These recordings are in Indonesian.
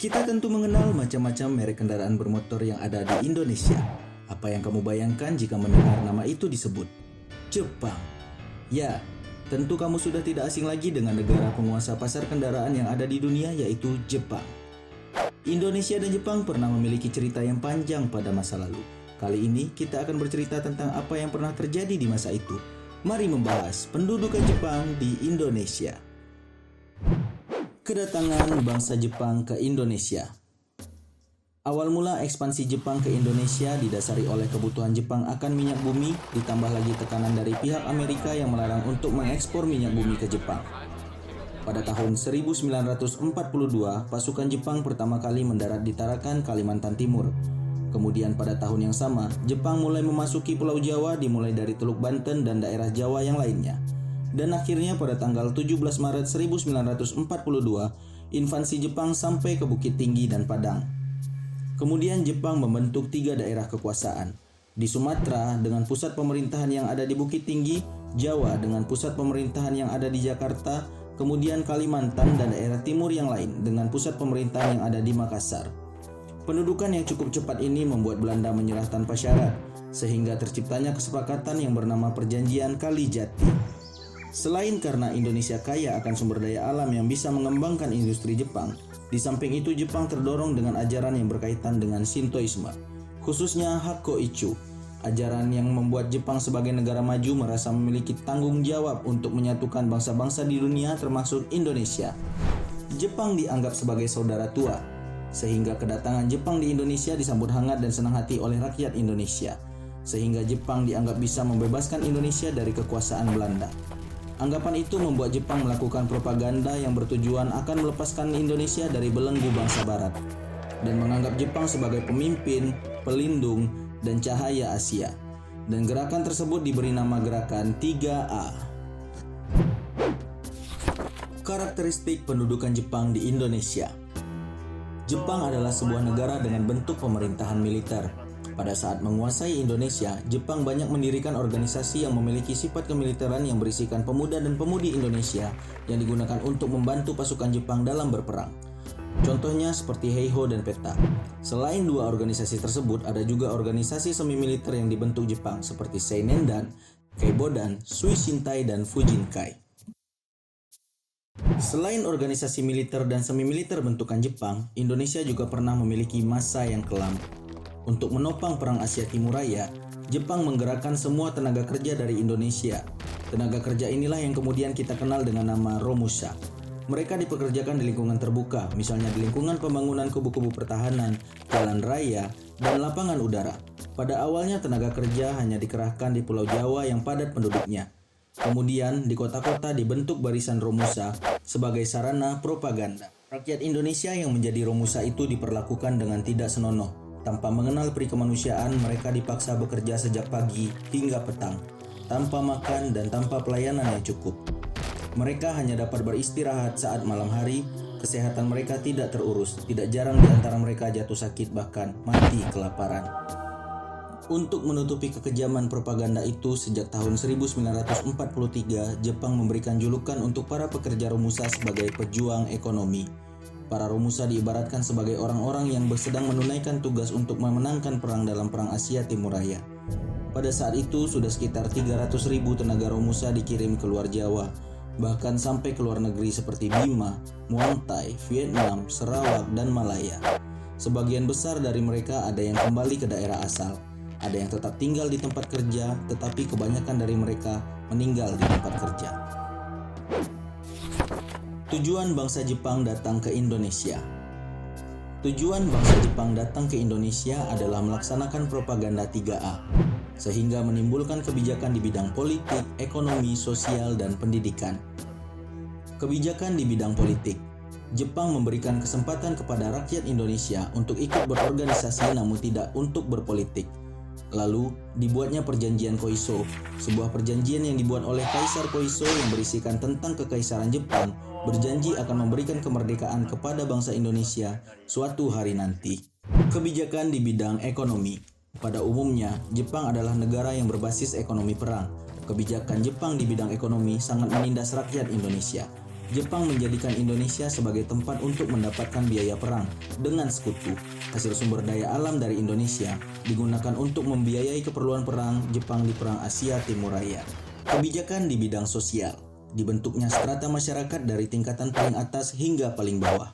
Kita tentu mengenal macam-macam merek kendaraan bermotor yang ada di Indonesia. Apa yang kamu bayangkan jika mendengar nama itu disebut? Jepang. Ya, tentu kamu sudah tidak asing lagi dengan negara penguasa pasar kendaraan yang ada di dunia, yaitu Jepang. Indonesia dan Jepang pernah memiliki cerita yang panjang pada masa lalu. Kali ini kita akan bercerita tentang apa yang pernah terjadi di masa itu. Mari membahas pendudukan Jepang di Indonesia. Kedatangan bangsa Jepang ke Indonesia. Awal mula ekspansi Jepang ke Indonesia didasari oleh kebutuhan Jepang akan minyak bumi, ditambah lagi tekanan dari pihak Amerika yang melarang untuk mengekspor minyak bumi ke Jepang. Pada tahun 1942, pasukan Jepang pertama kali mendarat di Tarakan, Kalimantan Timur. Kemudian pada tahun yang sama, Jepang mulai memasuki Pulau Jawa dimulai dari Teluk Banten dan daerah Jawa yang lainnya. Dan akhirnya pada tanggal 17 Maret 1942, invasi Jepang sampai ke Bukit Tinggi dan Padang. Kemudian Jepang membentuk 3 daerah kekuasaan. Di Sumatera dengan pusat pemerintahan yang ada di Bukit Tinggi, Jawa dengan pusat pemerintahan yang ada di Jakarta, kemudian Kalimantan dan daerah timur yang lain dengan pusat pemerintahan yang ada di Makassar. Pendudukan yang cukup cepat ini membuat Belanda menyerah tanpa syarat, sehingga terciptanya kesepakatan yang bernama Perjanjian Kalijati. Selain karena Indonesia kaya akan sumber daya alam yang bisa mengembangkan industri Jepang, di samping itu Jepang terdorong dengan ajaran yang berkaitan dengan Shintoisme, khususnya Hakko-ichi, ajaran yang membuat Jepang sebagai negara maju merasa memiliki tanggung jawab untuk menyatukan bangsa-bangsa di dunia termasuk Indonesia. Jepang dianggap sebagai saudara tua, sehingga kedatangan Jepang di Indonesia disambut hangat dan senang hati oleh rakyat Indonesia, sehingga Jepang dianggap bisa membebaskan Indonesia dari kekuasaan Belanda. Anggapan itu membuat Jepang melakukan propaganda yang bertujuan akan melepaskan Indonesia dari belenggu bangsa Barat dan menganggap Jepang sebagai pemimpin, pelindung, dan cahaya Asia. Dan gerakan tersebut diberi nama gerakan 3A. Karakteristik pendudukan Jepang di Indonesia. Jepang adalah sebuah negara dengan bentuk pemerintahan militer. Pada saat menguasai Indonesia, Jepang banyak mendirikan organisasi yang memiliki sifat kemiliteran yang berisikan pemuda dan pemudi Indonesia yang digunakan untuk membantu pasukan Jepang dalam berperang. Contohnya seperti Heiho dan Peta. Selain 2 organisasi tersebut, ada juga organisasi semi-militer yang dibentuk Jepang seperti Seinendan, Keibodan, Suishintai, dan Fujinkai. Selain organisasi militer dan semi-militer bentukan Jepang, Indonesia juga pernah memiliki masa yang kelam. Untuk menopang Perang Asia Timur Raya, Jepang menggerakkan semua tenaga kerja dari Indonesia. Tenaga kerja inilah yang kemudian kita kenal dengan nama Romusha. Mereka dipekerjakan di lingkungan terbuka, misalnya di lingkungan pembangunan kubu-kubu pertahanan, jalan raya, dan lapangan udara. Pada awalnya tenaga kerja hanya dikerahkan di Pulau Jawa yang padat penduduknya. Kemudian di kota-kota dibentuk barisan Romusha sebagai sarana propaganda. Rakyat Indonesia yang menjadi Romusha itu diperlakukan dengan tidak senonoh. Tanpa mengenal peri kemanusiaan, mereka dipaksa bekerja sejak pagi hingga petang, tanpa makan dan tanpa pelayanan yang cukup. Mereka hanya dapat beristirahat saat malam hari, kesehatan mereka tidak terurus, tidak jarang di antara mereka jatuh sakit bahkan mati kelaparan. Untuk menutupi kekejaman propaganda itu, sejak tahun 1943, Jepang memberikan julukan untuk para pekerja Romusha sebagai pejuang ekonomi. Para Romusha diibaratkan sebagai orang-orang yang sedang menunaikan tugas untuk memenangkan perang dalam Perang Asia Timur Raya. Pada saat itu, sudah sekitar 300.000 tenaga Romusha dikirim ke luar Jawa, bahkan sampai ke luar negeri seperti Bima, Muang Thai, Vietnam, Sarawak, dan Malaya. Sebagian besar dari mereka ada yang kembali ke daerah asal. Ada yang tetap tinggal di tempat kerja, tetapi kebanyakan dari mereka meninggal di tempat kerja. Tujuan bangsa Jepang datang ke Indonesia. Tujuan bangsa Jepang datang ke Indonesia adalah melaksanakan propaganda 3A, sehingga menimbulkan kebijakan di bidang politik, ekonomi, sosial, dan pendidikan. Kebijakan di bidang politik. Jepang memberikan kesempatan kepada rakyat Indonesia untuk ikut berorganisasi namun tidak untuk berpolitik. Lalu, dibuatnya Perjanjian Koiso, sebuah perjanjian yang dibuat oleh Kaisar Koiso yang berisikan tentang kekaisaran Jepang, berjanji akan memberikan kemerdekaan kepada bangsa Indonesia suatu hari nanti. Kebijakan di bidang ekonomi. Pada umumnya, Jepang adalah negara yang berbasis ekonomi perang. Kebijakan Jepang di bidang ekonomi sangat menindas rakyat Indonesia. Jepang menjadikan Indonesia sebagai tempat untuk mendapatkan biaya perang dengan sekutu. Hasil sumber daya alam dari Indonesia digunakan untuk membiayai keperluan perang Jepang di Perang Asia Timur Raya. Kebijakan di bidang sosial. Dibentuknya strata masyarakat dari tingkatan paling atas hingga paling bawah.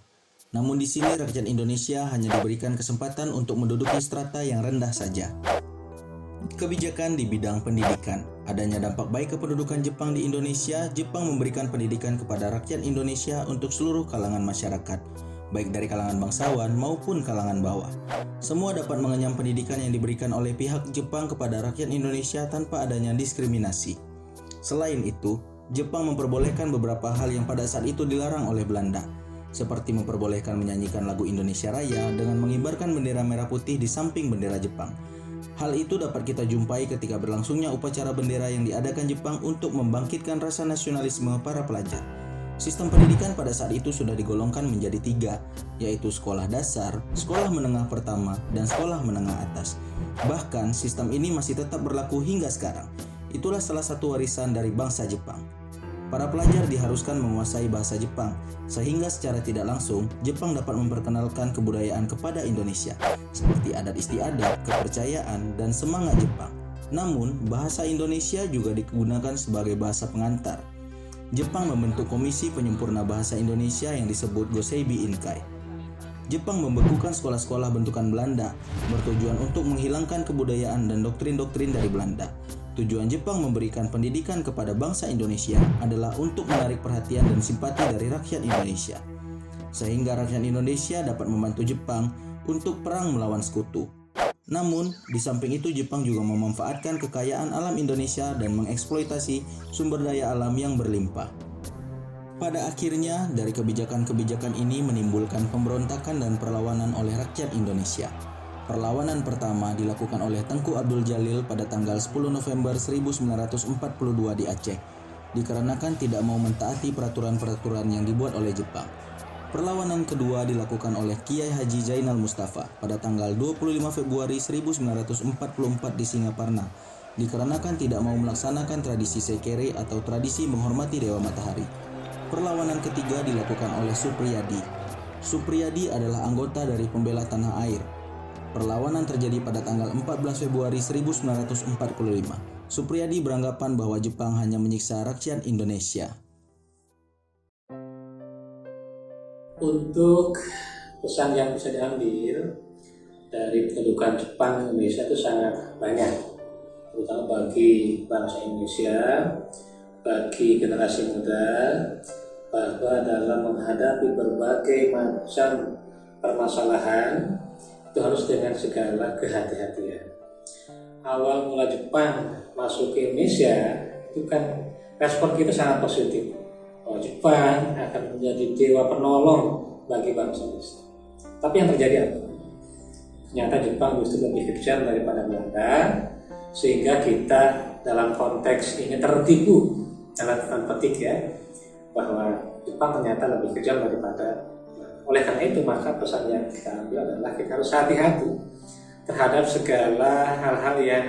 Namun di sini rakyat Indonesia hanya diberikan kesempatan untuk menduduki strata yang rendah saja. Kebijakan di bidang pendidikan. Adanya dampak baik kependudukan Jepang di Indonesia, Jepang memberikan pendidikan kepada rakyat Indonesia untuk seluruh kalangan masyarakat, baik dari kalangan bangsawan maupun kalangan bawah. Semua dapat mengenyam pendidikan yang diberikan oleh pihak Jepang kepada rakyat Indonesia tanpa adanya diskriminasi. Selain itu, Jepang memperbolehkan beberapa hal yang pada saat itu dilarang oleh Belanda, seperti memperbolehkan menyanyikan lagu Indonesia Raya dengan mengibarkan bendera merah putih di samping bendera Jepang. Hal itu dapat kita jumpai ketika berlangsungnya upacara bendera yang diadakan Jepang untuk membangkitkan rasa nasionalisme para pelajar. Sistem pendidikan pada saat itu sudah digolongkan menjadi 3, yaitu sekolah dasar, sekolah menengah pertama, dan sekolah menengah atas. Bahkan sistem ini masih tetap berlaku hingga sekarang. Itulah salah satu warisan dari bangsa Jepang. Para pelajar diharuskan menguasai bahasa Jepang, sehingga secara tidak langsung Jepang dapat memperkenalkan kebudayaan kepada Indonesia, seperti adat istiadat, kepercayaan, dan semangat Jepang. Namun, bahasa Indonesia juga digunakan sebagai bahasa pengantar. Jepang membentuk Komisi Penyempurna Bahasa Indonesia yang disebut Goseibi Inkai. Jepang membekukan sekolah-sekolah bentukan Belanda, bertujuan untuk menghilangkan kebudayaan dan doktrin-doktrin dari Belanda. Tujuan Jepang memberikan pendidikan kepada bangsa Indonesia adalah untuk menarik perhatian dan simpati dari rakyat Indonesia, sehingga rakyat Indonesia dapat membantu Jepang untuk perang melawan sekutu. Namun, di samping itu Jepang juga memanfaatkan kekayaan alam Indonesia dan mengeksploitasi sumber daya alam yang berlimpah. Pada akhirnya, dari kebijakan-kebijakan ini menimbulkan pemberontakan dan perlawanan oleh rakyat Indonesia. Perlawanan pertama dilakukan oleh Tengku Abdul Jalil pada tanggal 10 November 1942 di Aceh, dikarenakan tidak mau mentaati peraturan-peraturan yang dibuat oleh Jepang. Perlawanan kedua dilakukan oleh Kiai Haji Zainal Mustafa pada tanggal 25 Februari 1944 di Singaparna, dikarenakan tidak mau melaksanakan tradisi sekere atau tradisi menghormati Dewa Matahari. Perlawanan ketiga dilakukan oleh Supriyadi. Supriyadi adalah anggota dari pembela tanah air. Perlawanan terjadi pada tanggal 14 Februari 1945. Supriyadi beranggapan bahwa Jepang hanya menyiksa rakyat Indonesia. Untuk pesan yang bisa diambil dari kedudukan Jepang di Indonesia itu sangat banyak, terutama bagi bangsa Indonesia, bagi generasi muda, bahwa dalam menghadapi berbagai macam permasalahan itu harus dengan segala kehati-hatian. Awal mula Jepang masuk ke Indonesia itu kan respon kita sangat positif. bahwa Jepang akan menjadi dewa penolong bagi bangsa Indonesia. Tapi yang terjadi apa? Ternyata Jepang justru lebih kejam daripada Belanda, sehingga kita dalam konteks ini tertipu dalam tanda petik ya, bahwa Jepang ternyata lebih kejam daripada. Oleh karena itu maka pesan yang kita ambil adalah kita harus hati-hati terhadap segala hal-hal yang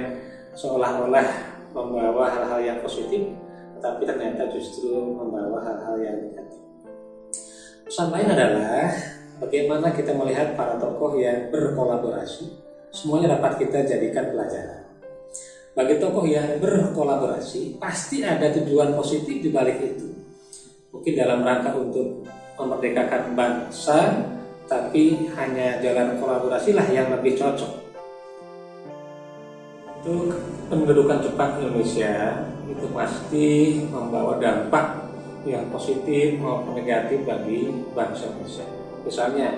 seolah-olah membawa hal-hal yang positif, tapi ternyata justru membawa hal-hal yang negatif. Pesan lain adalah bagaimana kita melihat para tokoh yang berkolaborasi, semuanya dapat kita jadikan pelajaran. Bagi tokoh yang berkolaborasi, pasti ada tujuan positif di balik itu. Mungkin dalam rangka untuk memerdekakan bangsa, tapi hanya jalan kolaborasilah yang lebih cocok. Untuk pendudukan Jepang di Indonesia itu pasti membawa dampak yang positif maupun negatif bagi bangsa Indonesia. Misalnya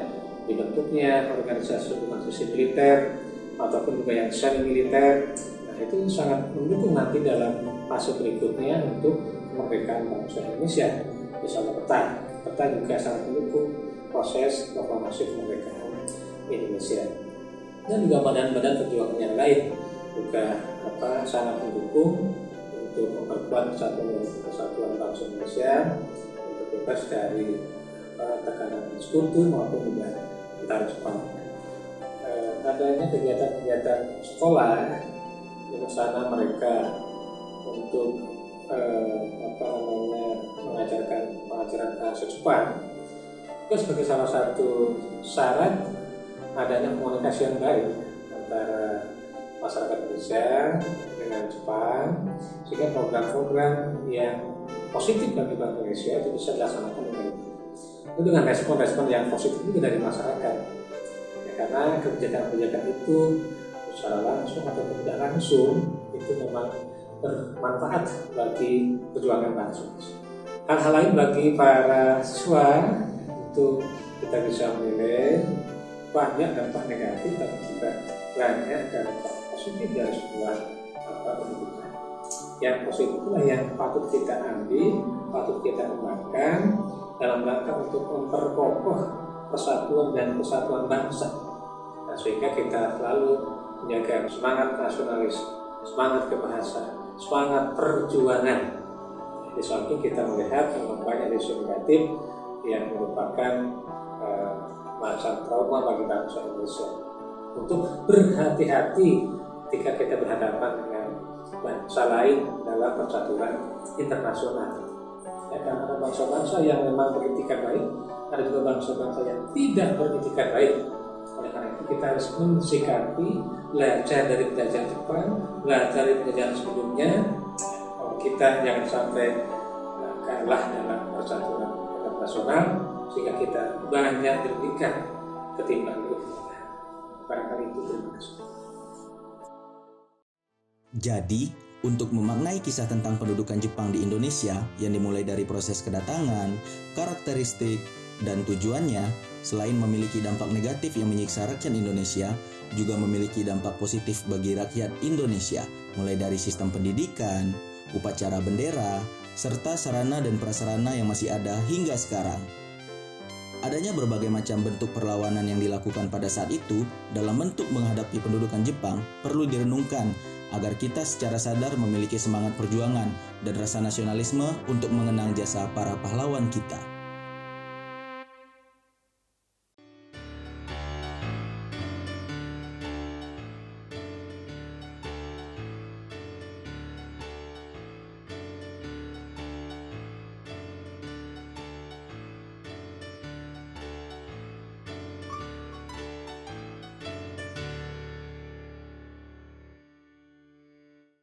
dibentuknya organisasi militer ataupun juga yang semi militer, nah itu sangat mendukung nanti dalam fase berikutnya untuk kemerdekaan bangsa Indonesia. Misalnya peta juga sangat mendukung proses proklamasi kemerdekaan Indonesia, dan juga badan-badan perjuangan yang lain juga sangat mendukung untuk memperkuat persatuan bangsa Indonesia untuk bebas dari tekanan sekutu maupun juga tentara Jepang. Adanya kegiatan-kegiatan sekolah di sana mereka untuk mengajarkan bahasa Jepang itu sebagai salah satu syarat adanya komunikasi yang baik antara masyarakat Indonesia dengan Jepang, sehingga program-program yang positif bagi Bank Indonesia itu bisa dilaksanakan dengan baik. Itu dengan respon-respon yang positif juga dari masyarakat. Ya, karena kebijakan-kebijakan itu secara langsung atau tidak langsung itu memang bermanfaat bagi perjuangan bangsa. Hal-hal lain bagi para siswa itu kita bisa menilai banyak dampak negatif tapi juga banyak dampak positif dari sebuah pendidikan. Yang positif itulah yang patut kita ambil, patut kita kembangkan dalam rangka untuk memperkokoh persatuan dan kesatuan bangsa. Nah, sehingga kita selalu menjaga semangat nasionalis, semangat kebahasaan, semangat perjuangan. Di samping kita melihat memang banyak isu negatif yang merupakan macam trauma bagi bangsa Indonesia. Untuk berhati-hati ketika kita berhadapan dengan bangsa lain dalam percaturan internasional. Ya, karena ada bangsa-bangsa yang memang beretikat baik, ada juga bangsa-bangsa yang tidak beretikat baik. Oleh karena itu kita harus mensikapi, belajar dari penjajahan Jepang, belajar dari penjajahan sebelumnya. Kita jangan sampai kalah dalam percaturan internasional sehingga kita banyak dirugikan ketimbang diuntungkan. Barangkali itu, terima kasih. Jadi, untuk memaknai kisah tentang pendudukan Jepang di Indonesia yang dimulai dari proses kedatangan, karakteristik, dan tujuannya, selain memiliki dampak negatif yang menyiksa rakyat Indonesia, juga memiliki dampak positif bagi rakyat Indonesia, mulai dari sistem pendidikan, upacara bendera, serta sarana dan prasarana yang masih ada hingga sekarang. Adanya berbagai macam bentuk perlawanan yang dilakukan pada saat itu dalam bentuk menghadapi pendudukan Jepang perlu direnungkan agar kita secara sadar memiliki semangat perjuangan dan rasa nasionalisme untuk mengenang jasa para pahlawan kita.